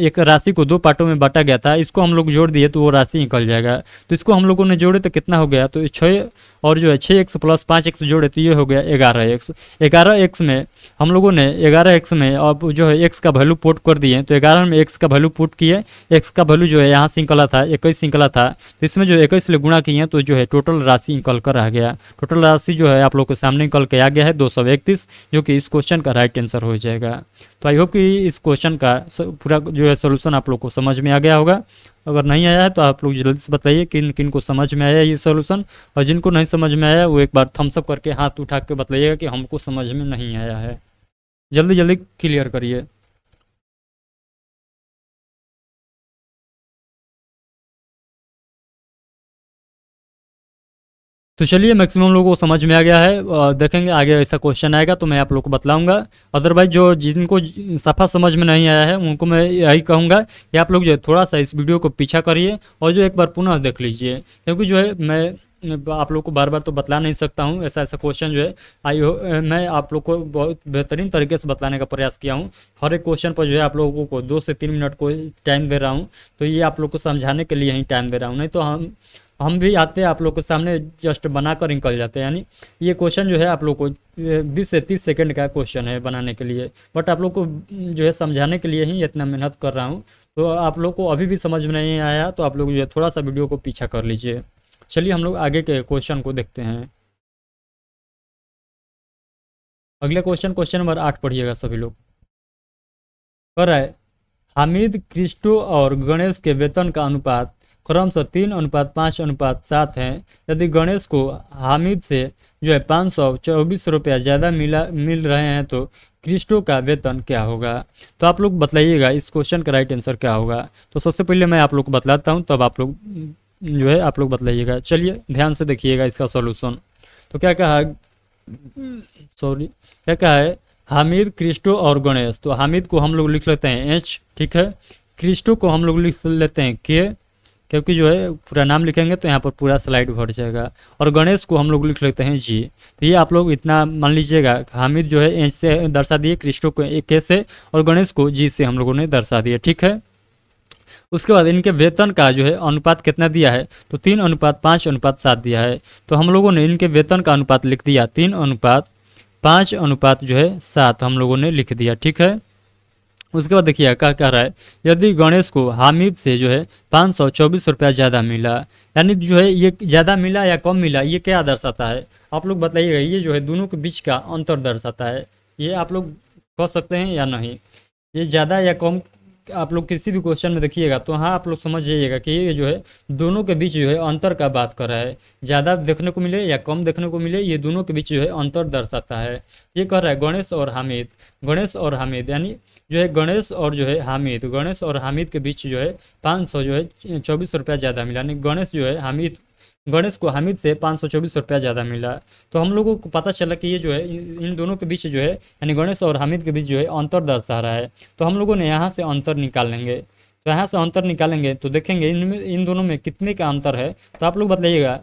एक राशि को 2 पार्टों में बांटा गया था, इसको हम लोग जोड़ दिए तो वो राशि निकल जाएगा। तो इसको हम लोगों ने जोड़े तो कितना हो गया, तो 6 और जो है 6x प्लस 5x जोड़े तो ये हो गया 11x। 11x में हम लोगों ने 11x में अब जो है x का वैल्यू पुट कर दिए, तो 11 में x का वैल्यू पुट किए, x का वैल्यू जो है यहाँ से निकला था 21 निकला था, तो इसमें जो 21 से गुणा किए तो जो है टोटल राशि निकल कर आ गया। टोटल राशि जो है आप लोग के सामने निकल के आ गया है 231, जो कि इस क्वेश्चन का राइट आंसर हो जाएगा। तो आई होप कि इस क्वेश्चन का पूरा जो है सोल्यूशन आप लोग को समझ में आ गया होगा। अगर नहीं आया है तो आप लोग जल्दी से बताइए किन किन को समझ में आया ये सोल्यूशन, और जिनको नहीं समझ में आया वो एक बार थम्स अप करके हाथ उठा के बताइएगा कि हमको समझ में नहीं आया है। जल्दी जल्दी क्लियर करिए। तो चलिए मैक्सिमम लोगों को समझ में आ गया है, देखेंगे आगे ऐसा क्वेश्चन आएगा तो मैं आप लोग को बतलाऊंगा। अदरवाइज जो जिनको सफ़ा समझ में नहीं आया है उनको मैं यही कहूँगा कि आप लोग जो है थोड़ा सा इस वीडियो को पीछा करिए और जो एक बार पुनः देख लीजिए, क्योंकि जो है मैं आप लोग को बार बार तो बतला नहीं सकता हूँ, ऐसा ऐसा क्वेश्चन जो है मैं आप लोग को बहुत बेहतरीन तरीके से बतलाने का प्रयास किया हूँ। हर एक क्वेश्चन पर जो है आप लोगों को 2 से 3 मिनट को टाइम दे रहा हूँ, तो ये आप लोग को समझाने के लिए ही टाइम दे रहा हूँ, नहीं तो हम भी आते हैं आप लोग के सामने जस्ट बनाकर निकल जाते हैं। यानी ये क्वेश्चन जो है आप लोग को 20 से 30 सेकंड का क्वेश्चन है बनाने के लिए, बट आप लोग को जो है समझाने के लिए ही इतना मेहनत कर रहा हूँ। तो आप लोग को अभी भी समझ में नहीं आया तो आप लोग जो है थोड़ा सा वीडियो को पीछा कर लीजिए। चलिए हम लोग आगे के क्वेश्चन को देखते हैं। अगला क्वेश्चन नंबर 8 पढ़िएगा सभी लोग। कर रहा है, हामिद, क्रिस्टो और गणेश के वेतन का अनुपात क्रमशः 3:5:7 है। यदि गणेश को हामिद से जो है 524 रुपया ज़्यादा मिल रहे हैं तो क्रिस्टो का वेतन क्या होगा। तो आप लोग बताइएगा इस क्वेश्चन का राइट आंसर क्या होगा। तो सबसे पहले मैं आप लोग को बतलाता हूँ, तब आप लोग जो है आप लोग बतलाइएगा। चलिए ध्यान से देखिएगा इसका सॉल्यूशन। तो क्या कहा, सॉरी क्या कहा है, हामिद, क्रिस्टो और गणेश। तो हामिद को हम लोग लिख लेते हैं एच, ठीक है। क्रिस्टो को हम लोग लिख लेते हैं के, क्योंकि जो है पूरा नाम लिखेंगे तो यहाँ पर पूरा स्लाइड भर जाएगा। और गणेश को हम लोग लिख लेते हैं जी। तो ये आप लोग इतना मान लीजिएगा, हामिद जो है एच से दर्शा दिए, क्रिस्टो को के से, और गणेश को जी से हम लोगों ने दर्शा दिया, ठीक है। उसके बाद इनके वेतन का जो है अनुपात कितना दिया है, तो 3:5:7 दिया है। तो हम लोगों ने इनके वेतन का अनुपात लिख दिया 3:5:7 जो है 7 हम लोगों ने लिख दिया, ठीक है। उसके बाद देखिए क्या कह रहा है, यदि गणेश को हामिद से जो है 524 रुपया ज़्यादा मिला, यानी जो है ये ज़्यादा मिला या कम मिला, ये क्या दर्शाता है आप लोग बताइएगा। ये जो है दोनों के बीच का अंतर दर्शाता है, ये आप लोग कह सकते हैं या नहीं। ये ज़्यादा या कम आप लोग किसी भी क्वेश्चन में देखिएगा तो हाँ आप लोग समझ जाइएगा कि ये जो है दोनों के बीच जो है अंतर का बात कर रहा है। ज़्यादा देखने को मिले या कम देखने को मिले, ये दोनों के बीच जो है अंतर दर्शाता है। ये कह रहा है गणेश और हामिद, यानी जो है गणेश और जो है हामिद, गणेश और हामिद के बीच जो है 500 जो है 24 रुपया ज़्यादा मिला, यानी गणेश को हामिद से 524 रुपया ज़्यादा मिला। तो हम लोगों को पता चला कि ये जो है इन दोनों के बीच जो है यानी गणेश और हामिद के बीच जो है अंतर दर्शा रहा है। तो हम लोगों ने यहाँ से अंतर निकाल लेंगे, तो यहाँ से अंतर निकालेंगे तो देखेंगे इन दोनों में कितने का अंतर है। तो आप लोग बताइएगा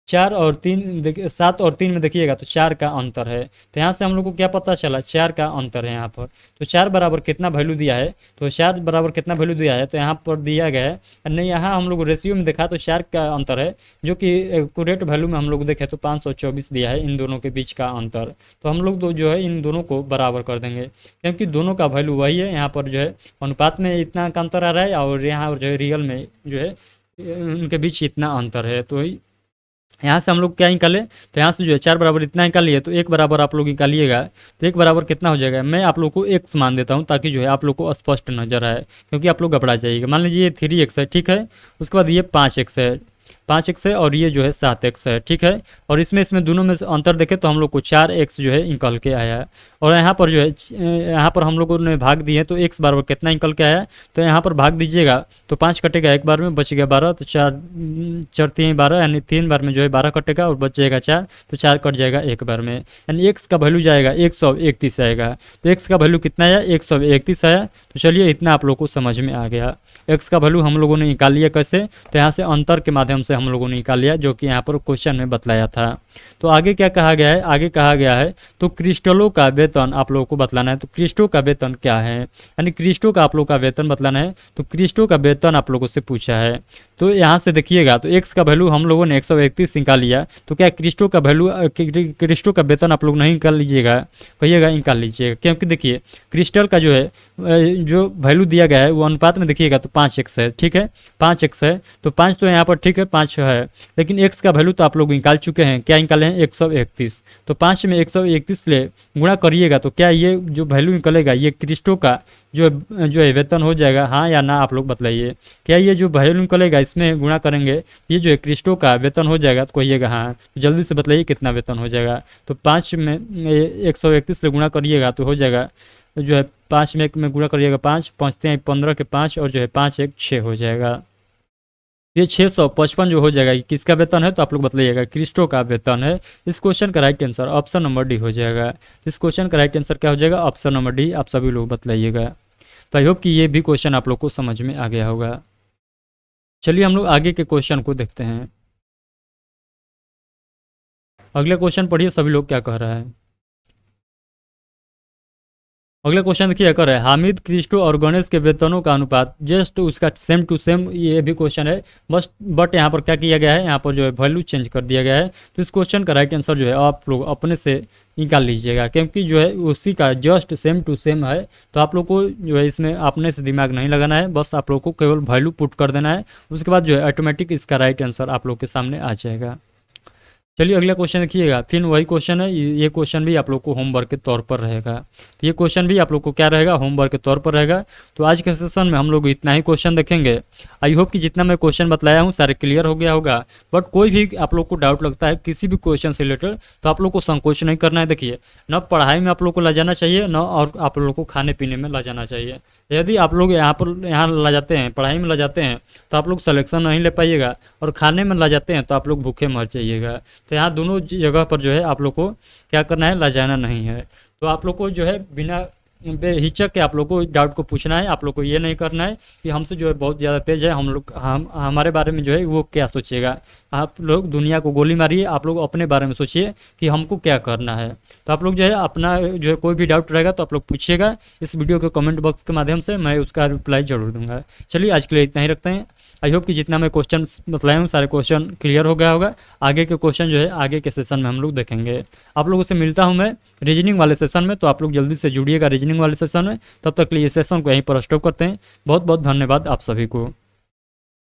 4 और 3 देखिए, 7 और 3 में देखिएगा तो 4 का अंतर है। तो यहाँ से हम लोग को क्या पता चला, 4 का अंतर है यहाँ पर। तो 4 बराबर कितना वैल्यू दिया है, तो 4 बराबर कितना वैल्यू दिया है, तो यहाँ पर दिया गया है, नहीं यहाँ हम लोग रेशियो में देखा तो 4 का अंतर है, जो कि एक्यूरेट वैल्यू में हम लोग देखें तो 524 दिया है इन दोनों के बीच का अंतर। तो हम लोग तो जो है इन दोनों को बराबर कर देंगे, क्योंकि दोनों का वैल्यू वही है। यहाँ पर जो है अनुपात में इतना का अंतर आ रहा है, और यहाँ जो है रियल में जो है उनके बीच इतना अंतर है। तो यहाँ से हम लोग क्या निकाले, तो यहाँ से जो है 4 बराबर इतना निकालिए, तो 1 बराबर आप लोग निकालिएगा, तो 1 बराबर कितना हो जाएगा, मैं आप लोग को x मान देता हूँ ताकि जो है आप लोग को स्पष्ट नजर आए, क्योंकि आप लोग घबरा जाइएगा। मान लीजिए ये 3x है, ठीक है, उसके बाद ये 5x है, 5x है, और ये जो है 7x है, ठीक है। और इसमें दोनों में से अंतर देखें तो हम लोग को 4x जो है निकल के आया है। और यहाँ पर जो है यहाँ पर हम लोगों ने भाग दिए, तो x बराबर कितना निकल के आया, तो यहाँ पर भाग दीजिएगा तो 5 कटेगा एक बार में, बच गया 12, तो 4 4 3 12, यानी 3 बार में जो है 12 कटेगा और बच जाएगा 4, तो 4 कट जाएगा एक बार में, यानी x का वैल्यू जाएगा 131 आएगा। तो x का वैल्यू कितना आया, 131 आया। तो चलिए इतना आप लोग को समझ में आ गया। x का वैल्यू हम लोगों ने निकाल लिया कैसे, तो यहाँ से अंतर के माध्यम से हम लोगों ने निकाल लिया, जो कि यहाँ पर क्वेश्चन में बतलाया था। तो आगे क्या कहा गया है, आगे कहा गया है तो क्रिस्टलों का वेतन आप लोगों को बतलाना है। तो क्रिस्टो का वेतन क्या है, यानी क्रिस्टो का आप लोग का वेतन बतलाना है। तो क्रिस्टो का वेतन आप लोगों से पूछा है। तो यहाँ से देखिएगा तो x का वैल्यू हम लोगों ने 131 निकाल लिया, तो क्या क्रिस्टो का वैल्यू क्रिस्टो का वेतन आप लोग नहीं निकाल लीजिएगा, कहिएगा निकाल लीजिएगा, क्योंकि देखिए क्रिस्टल का जो है जो वैल्यू दिया गया है वो अनुपात में देखिएगा तो 5x है, ठीक है, 5x है। तो 5 तो यहाँ पर ठीक है 5 है, लेकिन x का वैल्यू तो आप लोग निकाल चुके हैं, क्या निकाले हैं 131। तो 5 में 131 ले गुणा करिएगा, तो क्या ये जो वैल्यू निकलेगा ये क्रिस्टो का जो है वेतन हो जाएगा, हाँ या ना आप लोग बताइए। क्या ये जो वैल्यू निकलेगा इसमें गुणा करेंगे ये जो है क्रिस्टो का वेतन हो जाएगा, तो कहिएगा हाँ। तो जल्दी से बताइए कितना वेतन हो जाएगा। तो 5 में 131 से गुणा करिएगा तो हो जाएगा जो है 5 में 1 में गुणा करिएगा 5, पहुँचते हैं 15 के 5, और जो है 5 1 6 हो जाएगा। ये 655 जो हो जाएगा ये किसका वेतन है, तो आप लोग बताइएगा क्रिस्टो का वेतन है। इस क्वेश्चन का right answer option number D हो जाएगा। तो इस क्वेश्चन का राइट आंसर क्या हो जाएगा, ऑप्शन नंबर डी। आप सभी लोग बताइएगा। तो आई होप कि ये भी क्वेश्चन आप लोग को समझ में आ गया होगा। चलिए हम लोग आगे के क्वेश्चन को देखते हैं। अगला क्वेश्चन पढ़िए सभी लोग क्या कह रहा है। अगला क्वेश्चन देखिए कर है हामिद क्रिस्टो और गणेश के वेतनों का अनुपात जस्ट उसका सेम टू सेम, ये भी क्वेश्चन है बस, बट यहाँ पर क्या किया गया है, यहाँ पर जो है वैल्यू चेंज कर दिया गया है। तो इस क्वेश्चन का राइट आंसर जो है आप लोग अपने से निकाल लीजिएगा, क्योंकि जो है उसी का जस्ट सेम टू सेम है। तो आप लोग को जो है इसमें अपने से दिमाग नहीं लगाना है, बस आप लोग को केवल वैल्यू पुट कर देना है, उसके बाद जो है ऑटोमेटिक इसका राइट आंसर आप लोग के सामने आ जाएगा। चलिए अगला क्वेश्चन देखिएगा, फिर वही क्वेश्चन है, ये क्वेश्चन भी आप लोग को होमवर्क के तौर पर रहेगा। तो ये क्वेश्चन भी आप लोग को क्या रहेगा, होमवर्क के तौर पर रहेगा। तो आज के सेशन में हम लोग इतना ही क्वेश्चन देखेंगे। आई होप कि जितना मैं क्वेश्चन बताया हूँ सारे क्लियर हो गया होगा। बट कोई भी आप लोग को डाउट लगता है किसी भी क्वेश्चन से रिलेटेड, तो आप लोग को संकोच नहीं करना है। देखिए न पढ़ाई में आप लोग को ला जाना चाहिए, न और आप लोग को खाने पीने में ला जाना चाहिए। यदि आप लोग यहाँ ला जाते हैं, पढ़ाई में ला जाते हैं, तो आप लोग सिलेक्शन नहीं ले पाइएगा, और खाने में ला जाते हैं तो आप लोग भूखे मर जाइएगा। तो यहाँ दोनों जगह पर जो है आप लोग को क्या करना है, ला जाना नहीं है। तो आप लोग को जो है बिना बेहिचक के आप लोग को डाउट को पूछना है। आप लोग को ये नहीं करना है कि हमसे जो है बहुत ज़्यादा तेज है, हम हमारे बारे में जो है वो क्या सोचेगा। आप लोग दुनिया को गोली मारिए, आप लोग अपने बारे में सोचिए कि हमको क्या करना है। तो आप लोग जो है अपना जो है कोई भी डाउट रहेगा तो आप लोग पूछिएगा इस वीडियो के कमेंट बॉक्स के माध्यम से, मैं उसका रिप्लाई जरूर दूंगा। चलिए आज के लिए इतना ही रखते हैं। आई होप कि जितना मैं क्वेश्चन बतलाया हूँ सारे क्वेश्चन क्लियर हो गया होगा। आगे के क्वेश्चन जो है आगे के सेशन में हम लोग देखेंगे। आप लोगों से मिलता हूँ मैं रीजनिंग वाले सेशन में, तो आप लोग जल्दी से जुड़िएगा रीजनिंग वाले सेशन में। तब तक के लिए सेशन को यहीं पर स्टॉप करते हैं। बहुत बहुत धन्यवाद आप सभी को।